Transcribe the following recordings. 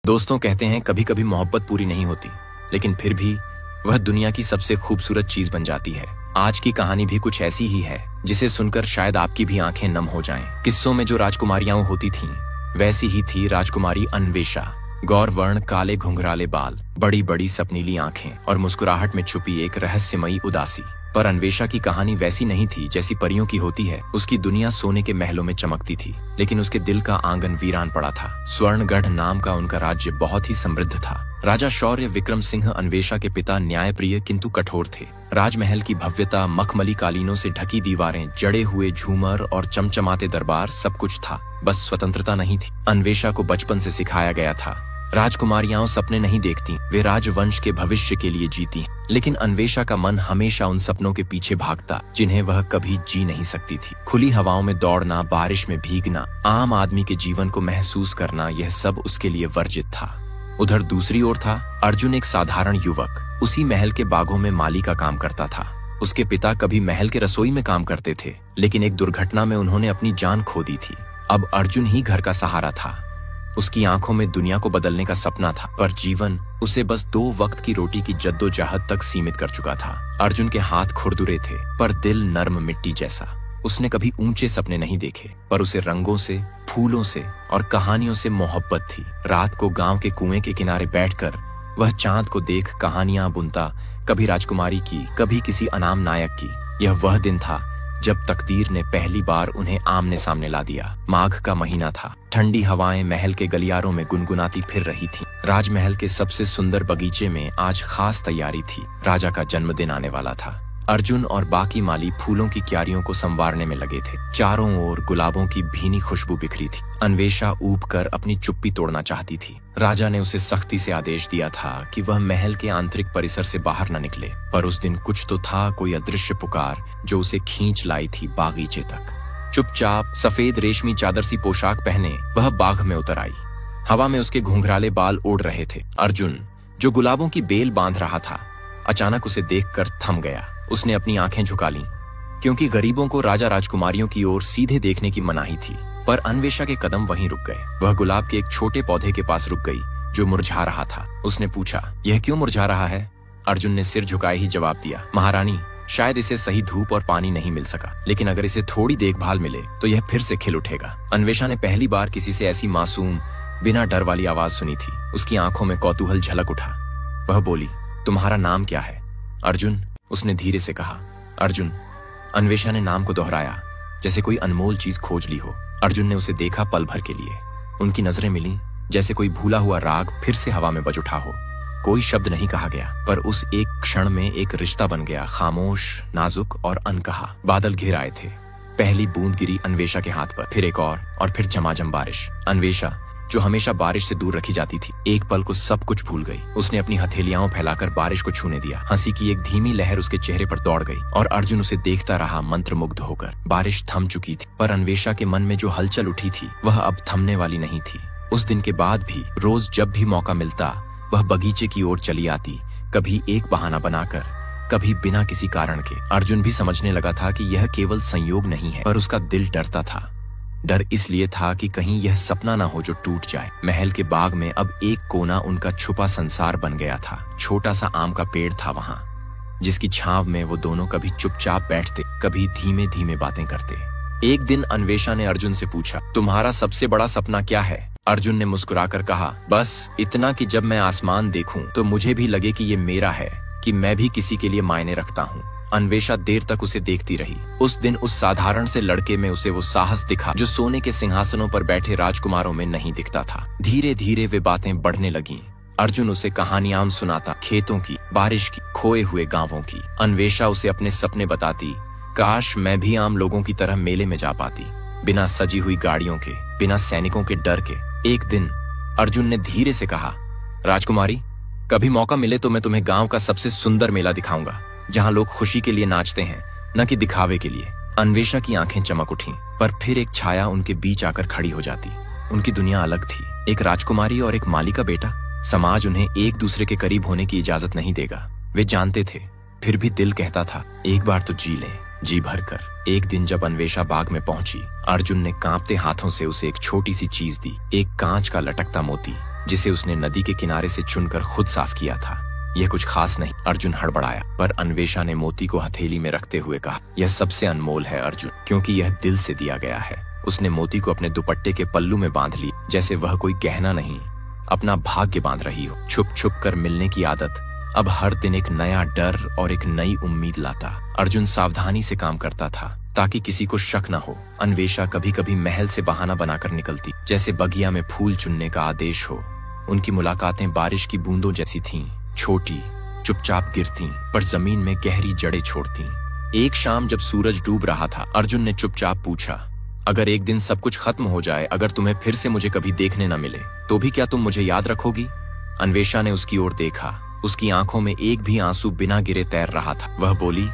दोस्तों कहते हैं कभी कभी मोहब्बत पूरी नहीं होती, लेकिन फिर भी वह दुनिया की सबसे खूबसूरत चीज बन जाती है। आज की कहानी भी कुछ ऐसी ही है, जिसे सुनकर शायद आपकी भी आंखें नम हो जाएं। किस्सों में जो राजकुमारियां होती थीं, वैसी ही थी राजकुमारी अन्वेषा। गौरवर्ण, काले घुंघराले बाल, बड़ी बड़ी सपनीली आंखें और मुस्कुराहट में छुपी एक रहस्यमयी उदासी। पर अन्वेषा की कहानी वैसी नहीं थी जैसी परियों की होती है। उसकी दुनिया सोने के महलों में चमकती थी, लेकिन उसके दिल का आंगन वीरान पड़ा था। स्वर्णगढ़ नाम का उनका राज्य बहुत ही समृद्ध था। राजा शौर्य विक्रम सिंह अन्वेषा के पिता न्यायप्रिय किंतु कठोर थे। राजमहल की भव्यता, मखमली कालीनों से ढकी दीवारें, जड़े हुए झूमर और चमचमाते दरबार, सब कुछ था, बस स्वतंत्रता नहीं थी। अन्वेषा को बचपन से सिखाया गया था, राजकुमारियां सपने नहीं देखती, वे राजवंश के भविष्य के लिए जीती। लेकिन अन्वेषा का मन हमेशा उन सपनों के पीछे भागता जिन्हें वह कभी जी नहीं सकती थी। खुली हवाओं में दौड़ना, बारिश में भीगना, आम आदमी के जीवन को महसूस करना, यह सब उसके लिए वर्जित था। उधर दूसरी ओर था अर्जुन, एक साधारण युवक। उसी महल के बागों में माली का काम करता था। उसके पिता कभी महल के रसोई में काम करते थे, लेकिन एक दुर्घटना में उन्होंने अपनी जान खो दी थी। अब अर्जुन ही घर का सहारा था। उसकी आंखों में दुनिया को बदलने का सपना था, पर जीवन उसे बस 2 वक्त की रोटी की जद्दोजहद तक सीमित कर चुका था। अर्जुन के हाथ खुरदुरे थे, पर दिल नर्म मिट्टी जैसा। उसने कभी ऊंचे सपने नहीं देखे, पर उसे रंगों से, फूलों से और कहानियों से मोहब्बत थी। रात को गांव के कुएं के किनारे बैठकर वह चांद को देख कहानियां बुनता, कभी राजकुमारी की, कभी किसी अनाम नायक की। यह वह दिन था जब तकदीर ने पहली बार उन्हें आमने सामने ला दिया। माघ का महीना था। ठंडी हवाएं महल के गलियारों में गुनगुनाती फिर रही थीं। राजमहल के सबसे सुंदर बगीचे में आज खास तैयारी थी। राजा का जन्मदिन आने वाला था। अर्जुन और बाकी माली फूलों की क्यारियों को संवारने में लगे थे। चारों ओर गुलाबों की भीनी खुशबू बिखरी थी। अन्वेषा ऊब कर अपनी चुप्पी तोड़ना चाहती थी। राजा ने उसे सख्ती से आदेश दिया था कि वह महल के आंतरिक परिसर से बाहर न निकले। पर उस दिन कुछ तो था, कोई अदृश्य पुकार जो उसे खींच लाई थी बागीचे तक। चुपचाप सफेद रेशमी चादर सी पोशाक पहने वह बाग में उतर आई। हवा में उसके घुंघराले बाल उड़ रहे थे। अर्जुन, जो गुलाबों की बेल बांध रहा था, अचानक उसे देखकर थम गया। उसने अपनी आंखें झुका लीं, क्योंकि गरीबों को राजा राजकुमारियों की ओर सीधे देखने की मनाही थी। पर अन्वेषा के कदम वहीं रुक गए। वह गुलाब के एक छोटे पौधे के पास रुक गई, जो मुरझा रहा था। उसने पूछा, यह क्यों मुरझा रहा है? अर्जुन ने सिर झुकाए ही जवाब दिया, महारानी, शायद इसे सही धूप और पानी नहीं मिल सका, लेकिन अगर इसे थोड़ी देखभाल मिले तो यह फिर से खिल उठेगा। अन्वेषा ने पहली बार किसी से ऐसी मासूम, बिना डर वाली आवाज सुनी थी। उसकी आंखों में कौतूहल झलक उठा। वह बोली, तुम्हारा नाम क्या है? अर्जुन, उसने धीरे से कहा। अर्जुन। अन्वेषा ने नाम को दोहराया, जैसे कोई अनमोल चीज खोज ली हो। अर्जुन ने उसे देखा पल भर के लिए। उनकी नजरें मिलीं, जैसे कोई भूला हुआ राग फिर से हवा में बज उठा हो। कोई शब्द नहीं कहा गया, पर उस एक क्षण में एक रिश्ता बन गया, खामोश, नाजुक और अनकहा। बादल घिर आए थे। पहली बूंद गिरी अन्वेषा के हाथ पर, फिर एक और फिर झमाझम बारिश। अन्वेषा, जो हमेशा बारिश से दूर रखी जाती थी, एक पल को सब कुछ भूल गई। उसने अपनी हथेलियां फैलाकर बारिश को छूने दिया। हंसी की एक धीमी लहर उसके चेहरे पर दौड़ गई और अर्जुन उसे देखता रहा, मंत्रमुग्ध होकर। बारिश थम चुकी थी, पर अन्वेषा के मन में जो हलचल उठी थी, वह अब थमने वाली नहीं थी। उस दिन के बाद भी रोज जब भी मौका मिलता, वह बगीचे की ओर चली आती, कभी एक बहाना बनाकर, कभी बिना किसी कारण के। अर्जुन भी समझने लगा था कि यह केवल संयोग नहीं है, पर उसका दिल डरता था। डर इसलिए था कि कहीं यह सपना ना हो जो टूट जाए। महल के बाग में अब एक कोना उनका छुपा संसार बन गया था। छोटा सा आम का पेड़ था वहां, जिसकी छांव में वो दोनों कभी चुपचाप बैठते, कभी धीमे धीमे बातें करते। एक दिन अन्वेषा ने अर्जुन से पूछा, तुम्हारा सबसे बड़ा सपना क्या है? अर्जुन ने मुस्कुराकर कहा, बस इतना कि जब मैं आसमान देखूं तो मुझे भी लगे कि ये मेरा है, कि मैं भी किसी के लिए मायने रखता हूँ। अन्वेषा देर तक उसे देखती रही। उस दिन उस साधारण से लड़के में उसे वो साहस दिखा जो सोने के सिंहासनों पर बैठे राजकुमारों में नहीं दिखता था। धीरे धीरे वे बातें बढ़ने लगीं। अर्जुन उसे कहानियां सुनाता, खेतों की, बारिश की, खोए हुए गांवों की। अन्वेषा उसे अपने सपने बताती। काश मैं भी आम लोगों की तरह मेले में जा पाती, बिना सजी हुई गाड़ियों के, बिना सैनिकों के डर के। एक दिन अर्जुन ने धीरे से कहा, राजकुमारी, कभी मौका मिले तो मैं तुम्हें गांव का सबसे सुंदर मेला दिखाऊंगा, जहां लोग खुशी के लिए नाचते हैं, न कि दिखावे के लिए। अन्वेषा की आंखें चमक उठीं, पर फिर एक छाया उनके बीच आकर खड़ी हो जाती। उनकी दुनिया अलग थी। एक राजकुमारी और एक माली का बेटा। समाज उन्हें एक दूसरे के करीब होने की इजाजत नहीं देगा, वे जानते थे। फिर भी दिल कहता था, एक बार तो जी लें, जी भर कर। एक दिन जब अन्वेषा बाग में पहुंची, अर्जुन ने कांपते हाथों से उसे एक छोटी सी चीज दी, एक कांच का लटकता मोती। जिसे उसने नदी के किनारे से चुनकर खुद साफ किया था। यह कुछ खास नहीं, अर्जुन हड़बड़ाया। पर अन्वेषा ने मोती को हथेली में रखते हुए कहा, यह सबसे अनमोल है अर्जुन, क्योंकि यह दिल से दिया गया है। उसने मोती को अपने दुपट्टे के पल्लू में बांध लिया, जैसे वह कोई गहना नहीं, अपना भाग्य बांध रही हो। छुप छुप कर मिलने की आदत अब हर दिन एक नया डर और एक नई उम्मीद लाता। अर्जुन सावधानी से काम करता था ताकि किसी को शक न हो। अन्वेषा कभी कभी महल से बहाना बनाकर निकलती, जैसे बगिया में फूल चुनने का आदेश हो। उनकी मुलाकातें बारिश की बूंदों जैसी थीं, छोटी, चुपचाप गिरती, पर जमीन में गहरी जड़ें छोड़ती। एक शाम जब सूरज डूब रहा था, अर्जुन ने चुपचाप पूछा, अगर एक दिन सब कुछ खत्म हो जाए, अगर तुम्हें फिर से मुझे कभी देखने न मिले, तो भी क्या तुम मुझे याद रखोगी? अन्वेषा ने उसकी ओर देखा। उसकी आंखों में एक भी आंसू बिना गिरे तैर रहा था। वह बोली,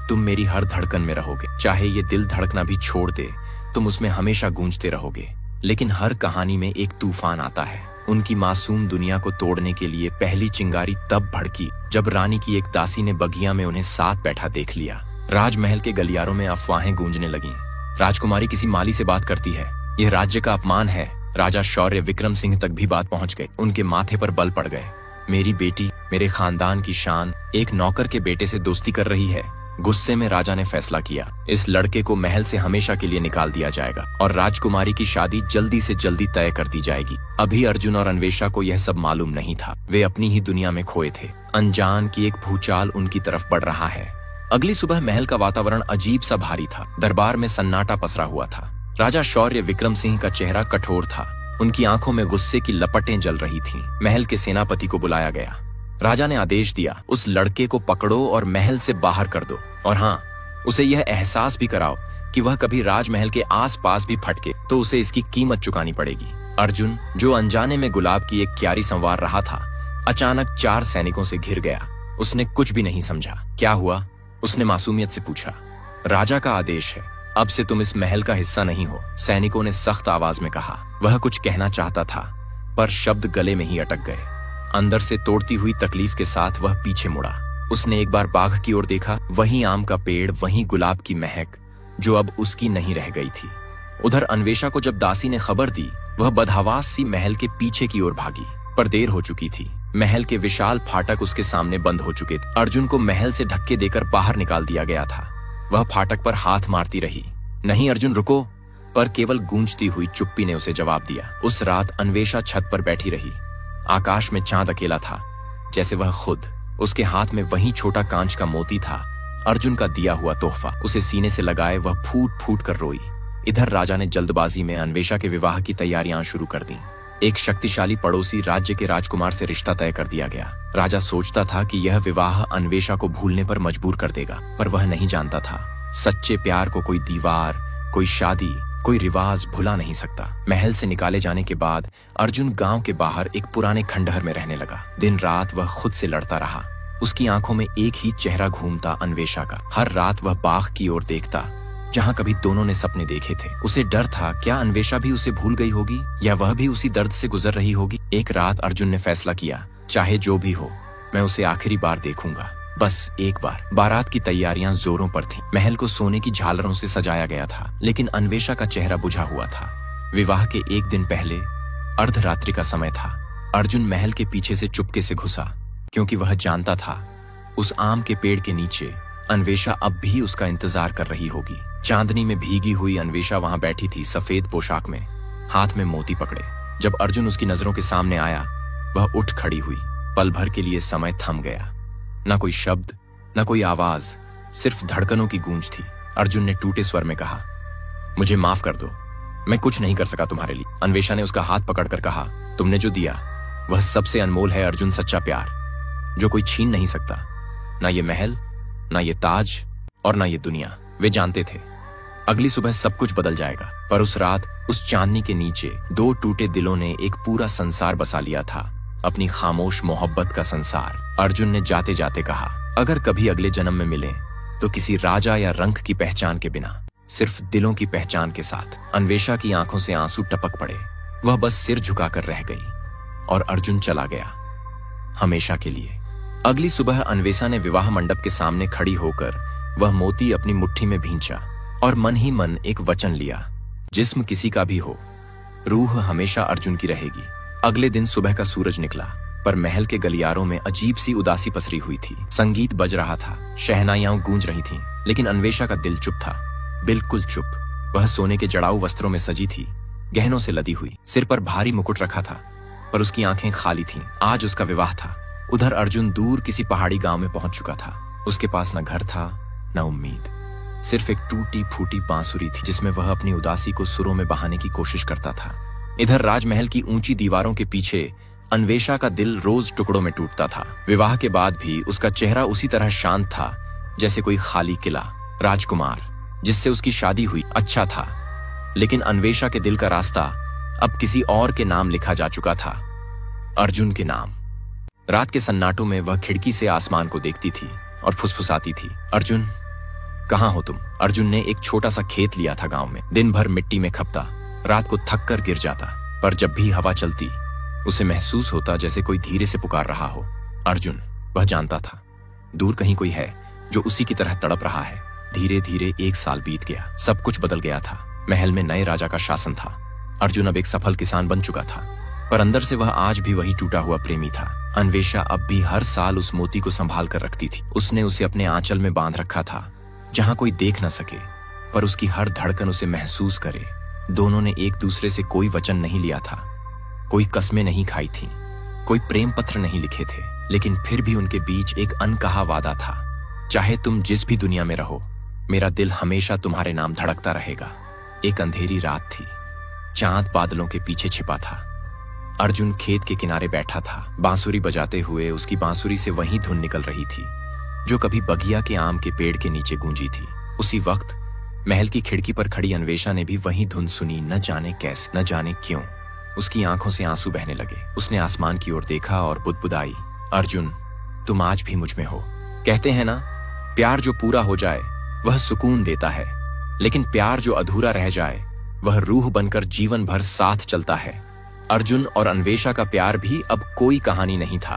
तुम मेरी हर धड़कन में रहोगे, चाहे ये दिल धड़कना भी छोड़ दे, तुम उसमें हमेशा गूंजते रहोगे। लेकिन हर कहानी में एक तूफान आता है। उनकी मासूम दुनिया को तोड़ने के लिए पहली चिंगारी तब भड़की जब रानी की एक दासी ने बगिया में उन्हें साथ बैठा देख लिया। राजमहल के गलियारों में अफवाहें गूंजने लगीं। राजकुमारी किसी माली से बात करती है, यह राज्य का अपमान है। राजा शौर्य विक्रम सिंह तक भी बात पहुंच गई। उनके माथे पर बल पड़ गए। मेरी बेटी, मेरे खानदान की शान, एक नौकर के बेटे से दोस्ती कर रही है। गुस्से में राजा ने फैसला किया, इस लड़के को महल से हमेशा के लिए निकाल दिया जाएगा और राजकुमारी की शादी जल्दी से जल्दी तय कर दी जाएगी। अभी अर्जुन और अन्वेषा को यह सब मालूम नहीं था। वे अपनी ही दुनिया में खोए थे, अनजान की एक भूचाल उनकी तरफ बढ़ रहा है। अगली सुबह महल का वातावरण अजीब सा भारी था। दरबार में सन्नाटा पसरा हुआ था। राजा शौर्य विक्रम सिंह का चेहरा कठोर था। उनकी आंखों में गुस्से की लपटें जल रही थीं। महल के सेनापति को बुलाया गया। राजा ने आदेश दिया, उस लड़के को पकड़ो और महल से बाहर कर दो, और हाँ, उसे यह एहसास भी कराओ कि वह कभी राजमहल के आसपास भी फटके तो उसे इसकी कीमत चुकानी पड़ेगी। अर्जुन, जो अनजाने में गुलाब की एक क्यारी संवार रहा था, अचानक 4 सैनिकों से घिर गया। उसने कुछ भी नहीं समझा। क्या हुआ? उसने मासूमियत से पूछा। राजा का आदेश है, अब से तुम इस महल का हिस्सा नहीं हो, सैनिकों ने सख्त आवाज में कहा। वह कुछ कहना चाहता था, पर शब्द गले में ही अटक गए। अंदर से तोड़ती हुई तकलीफ के साथ वह पीछे मुड़ा। उसने एक बार बाघ की ओर देखा, वही आम का पेड़, वही गुलाब की महक, जो अब उसकी नहीं रह गई थी। उधर अन्वेषा को जब दासी ने खबर दी, वह बदहवास सी महल के पीछे की ओर भागी, पर देर हो चुकी थी। महल के विशाल फाटक उसके सामने बंद हो चुके थे। अर्जुन को महल से धक्के देकर बाहर निकाल दिया गया था। वह फाटक पर हाथ मारती रही, नहीं अर्जुन रुको, पर केवल गूंजती हुई चुप्पी ने उसे जवाब दिया। उस रात अन्वेषा छत पर बैठी रही। आकाश में चांद अकेला था, जैसे वह खुद। उसके हाथ में वही छोटा कांच का मोती था, अर्जुन का दिया हुआ तोहफा। उसे सीने से लगाए वह फूट फूट कर रोई। इधर राजा ने जल्दबाजी में अन्वेषा के विवाह की तैयारियां शुरू कर दी। एक शक्तिशाली पड़ोसी राज्य के राजकुमार से रिश्ता तय कर दिया गया। राजा सोचता था कि यह विवाह अन्वेषा को भूलने पर मजबूर कर देगा, पर वह नहीं जानता था, सच्चे प्यार को कोई दीवार, कोई शादी, कोई रिवाज भुला नहीं सकता। महल से निकाले जाने के बाद अर्जुन गांव के बाहर एक पुराने खंडहर में रहने लगा। दिन रात वह खुद से लड़ता रहा। उसकी आंखों में एक ही चेहरा घूमता, अन्वेषा का। हर रात वह बाग की ओर देखता, जहां कभी दोनों ने सपने देखे थे। उसे डर था, क्या अन्वेषा भी उसे भूल गई होगी, या वह भी उसी दर्द से गुजर रही होगी। एक रात अर्जुन ने फैसला किया, चाहे जो भी हो, मैं उसे आखिरी बार देखूंगा, बस एक बार। बारात की तैयारियां जोरों पर थीं। महल को सोने की झालरों से सजाया गया था, लेकिन अन्वेषा का चेहरा बुझा हुआ था। विवाह के एक दिन पहले अर्धरात्रि का समय था। अर्जुन महल के पीछे से चुपके से घुसा, क्योंकि वह जानता था उस आम के पेड़ के नीचे अन्वेषा अब भी उसका इंतजार कर रही होगी। चांदनी में भीगी हुई अन्वेषा वहां बैठी थी, सफेद पोशाक में, हाथ में मोती पकड़े। जब अर्जुन उसकी नजरों के सामने आया, वह उठ खड़ी हुई। पल भर के लिए समय थम गया। न कोई शब्द, न कोई आवाज, सिर्फ धड़कनों की गूंज थी। अर्जुन ने टूटे स्वर में कहा, मुझे माफ कर दो, मैं कुछ नहीं कर सका तुम्हारे लिए। अन्वेषा ने उसका हाथ पकड़कर कहा, तुमने जो दिया वह सबसे अनमोल है अर्जुन, सच्चा प्यार जो कोई छीन नहीं सकता। ना ये महल, ना ये ताज, और ना ये दुनिया। वे जानते थे अगली सुबह सब कुछ बदल जाएगा, पर उस रात उस चांदनी के नीचे 2 टूटे दिलों ने एक पूरा संसार बसा लिया था, अपनी खामोश मोहब्बत का संसार। अर्जुन ने जाते जाते कहा, अगर कभी अगले जन्म में मिले तो किसी राजा या रंक की पहचान के बिना, सिर्फ दिलों की पहचान के साथ। अन्वेषा की आंखों से आंसू टपक पड़े। वह बस सिर झुकाकर रह गई और अर्जुन चला गया, हमेशा के लिए। अगली सुबह अन्वेषा ने विवाह मंडप के सामने खड़ी होकर वह मोती अपनी मुट्ठी में भींचा और मन ही मन एक वचन लिया, जिस्म किसी का भी हो, रूह हमेशा अर्जुन की रहेगी। अगले दिन सुबह का सूरज निकला, पर महल के गलियारों में अजीब सी उदासी पसरी हुई थी। संगीत बज रहा था, शहनाइयां गूंज रही थीं, लेकिन अन्वेषा का दिल चुप था, बिल्कुल चुप। वह सोने के जड़ाऊ वस्त्रों में सजी थी, गहनों से लदी हुई, सिर पर भारी मुकुट रखा था, पर उसकी आंखें खाली थीं। आज उसका विवाह था। उधर अर्जुन दूर किसी पहाड़ी गांव में पहुंच चुका था। उसके पास न घर था, न उम्मीद, सिर्फ एक टूटी फूटी बांसुरी थी जिसमें वह अपनी उदासी को सुरों में बहाने की कोशिश करता था। इधर राजमहल की ऊंची दीवारों के पीछे अन्वेषा का दिल रोज टुकड़ों में टूटता था। विवाह के बाद भी उसका चेहरा उसी तरह शांत था जैसे कोई खाली किला। राजकुमार जिससे उसकी शादी हुई अच्छा था, लेकिन अन्वेषा के दिल का रास्ता अब किसी और के नाम लिखा जा चुका था, अर्जुन के नाम। रात के सन्नाटों में वह खिड़की से आसमान को देखती थी और फुसफुसाती थी, अर्जुन कहाँ हो तुम? अर्जुन ने एक छोटा सा खेत लिया था गांव में। दिन भर मिट्टी में खपता, रात को थक कर गिर जाता, पर जब भी हवा चलती उसे महसूस होता जैसे कोई धीरे से पुकार रहा हो। अर्जुन, वह जानता था दूर कहीं कोई है जो उसी की तरह तड़प रहा है। धीरे धीरे 1 साल बीत गया, सब कुछ बदल गया था। महल में नए राजा का शासन था। अर्जुन अब एक सफल किसान बन चुका था, पर अंदर से वह आज भी वही टूटा हुआ प्रेमी था। अन्वेषा अब भी हर साल उस मोती को संभाल कर रखती थी। उसने उसे अपने आंचल में बांध रखा था, जहां कोई देख न सके, पर उसकी हर धड़कन उसे महसूस करे। दोनों ने एक दूसरे से कोई वचन नहीं लिया था, कोई कस्में नहीं खाई थी, कोई प्रेम पत्र नहीं लिखे थे, लेकिन फिर भी उनके बीच एक अनकहा वादा था, चाहे तुम जिस भी दुनिया में रहो, मेरा दिल हमेशा तुम्हारे नाम धड़कता रहेगा। एक अंधेरी रात थी, चांद बादलों के पीछे छिपा था। अर्जुन खेत के किनारे बैठा था, बांसुरी बजाते हुए। उसकी बांसुरी से वही धुन निकल रही थी जो कभी बगिया के आम के पेड़ के नीचे गूंजी थी। उसी वक्त महल की खिड़की पर खड़ी अन्वेषा ने भी वही धुन सुनी, न जाने कैसे, न जाने क्यों। उसकी आंखों से आंसू बहने लगे। उसने आसमान की ओर देखा और बुदबुदाई, अर्जुन तुम आज भी मुझ में हो। कहते हैं ना, प्यार जो पूरा हो जाए वह सुकून देता है, लेकिन प्यार जो अधूरा रह जाए वह रूह बनकर जीवन भर साथ चलता है। अर्जुन और अन्वेषा का प्यार भी अब कोई कहानी नहीं था,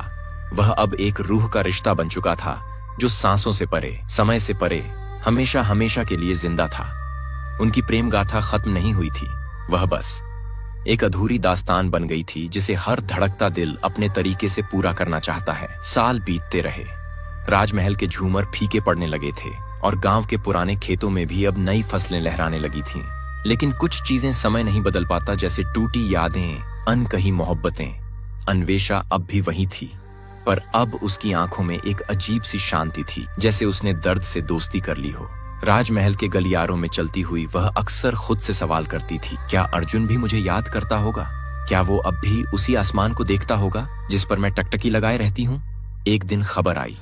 वह अब एक रूह का रिश्ता बन चुका था जो सांसों से परे, समय से परे, हमेशा हमेशा के लिए जिंदा था। उनकी प्रेम गाथा खत्म नहीं हुई थी, वह बस एक अधूरी दास्तान बन गई थी जिसे हर धड़कता दिल अपने तरीके से पूरा करना चाहता है। साल बीतते रहे, राजमहल के झूमर फीके पड़ने लगे थे और गांव के पुराने खेतों में भी अब नई फसलें लहराने लगी थीं। लेकिन कुछ चीजें समय नहीं बदल पाता, जैसे टूटी यादें, अनकही मोहब्बतें। अन्वेषा अब भी वही थी, पर अब उसकी आंखों में एक अजीब सी शांति थी, जैसे उसने दर्द से दोस्ती कर ली हो। राजमहल के गलियारों में चलती हुई वह अक्सर खुद से सवाल करती थी, क्या अर्जुन भी मुझे याद करता होगा? क्या वो अब भी उसी आसमान को देखता होगा जिस पर मैं टकटकी लगाए रहती हूँ? एक दिन खबर आई,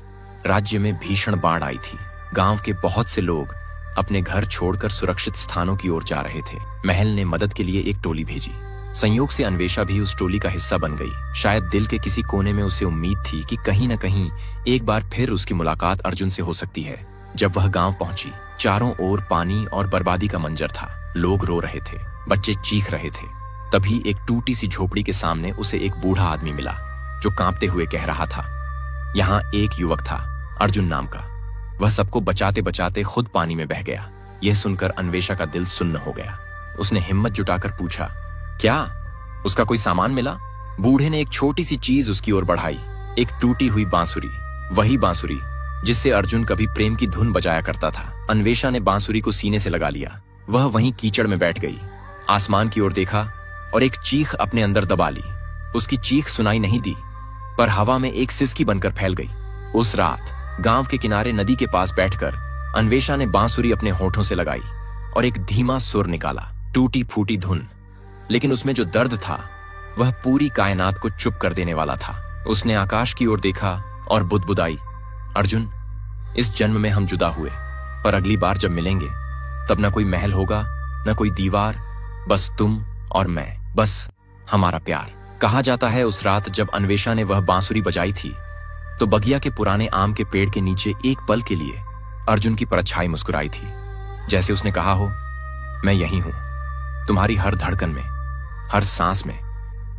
राज्य में भीषण बाढ़ आई थी। गांव के बहुत से लोग अपने घर छोड़कर सुरक्षित स्थानों की ओर जा रहे थे। महल ने मदद के लिए एक टोली भेजी। संयोग से अन्वेषा भी उस टोली का हिस्सा बन गई। शायद दिल के किसी कोने में उसे उम्मीद थी कि कहीं न कहीं एक बार फिर उसकी मुलाकात अर्जुन से हो सकती है। जब वह गांव पहुंची, चारों ओर पानी और बर्बादी का मंजर था। लोग रो रहे थे, बच्चे चीख रहे थे। तभी एक टूटी सी झोपड़ी के सामने उसे एक बूढ़ा आदमी मिला जो कांपते हुए कह रहा था। यहाँ एक युवक था, अर्जुन नाम का। वह सबको बचाते बचाते खुद पानी में बह गया। यह सुनकर अन्वेषा का दिल सुन्न हो गया। उसने हिम्मत जुटाकर पूछा, क्या उसका कोई सामान मिला? बूढ़े ने एक छोटी सी चीज उसकी ओर बढ़ाई, एक टूटी हुई बांसुरी। वही बांसुरी जिससे अर्जुन कभी प्रेम की धुन बजाया करता था। अन्वेषा ने बांसुरी को सीने से लगा लिया। वह वहीं कीचड़ में बैठ गई, आसमान की ओर देखा और एक चीख अपने अंदर दबा ली। उसकी चीख सुनाई नहीं दी, पर हवा में एक सिसकी बनकर फैल गई। उस रात गांव के किनारे नदी के पास बैठकर अन्वेषा ने बांसुरी अपने होठों से लगाई और एक धीमा सुर निकाला, टूटी फूटी धुन, लेकिन उसमें जो दर्द था वह पूरी कायनात को चुप कर देने वाला था। उसने आकाश की ओर देखा और बुदबुदाई, अर्जुन इस जन्म में हम जुदा हुए, पर अगली बार जब मिलेंगे तब न कोई महल होगा, न कोई दीवार, बस तुम और मैं, बस हमारा प्यार। कहा जाता है उस रात जब अन्वेषा ने वह बांसुरी बजाई थी तो बगिया के पुराने आम के पेड़ के नीचे एक पल के लिए अर्जुन की परछाई मुस्कुराई थी, जैसे उसने कहा हो, मैं यही हूं, तुम्हारी हर धड़कन में, हर सांस में,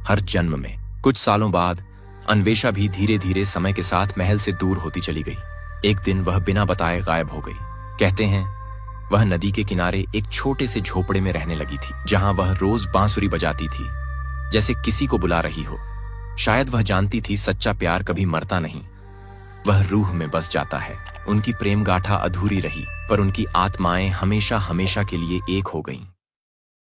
हर जन्म में। कुछ सालों बाद अन्वेषा भी धीरे धीरे समय के साथ महल से दूर होती चली गई। एक दिन वह बिना बताए गायब हो गई। कहते हैं वह नदी के किनारे एक छोटे से झोपड़े में रहने लगी थी, जहां वह रोज बांसुरी बजाती थी। जैसे किसी को बुला रही हो। शायद वह जानती थी सच्चा प्यार कभी मरता नहीं, वह रूह में बस जाता है। उनकी प्रेम गाथा अधूरी रही, पर उनकी आत्माएं हमेशा हमेशा के लिए एक हो गईं।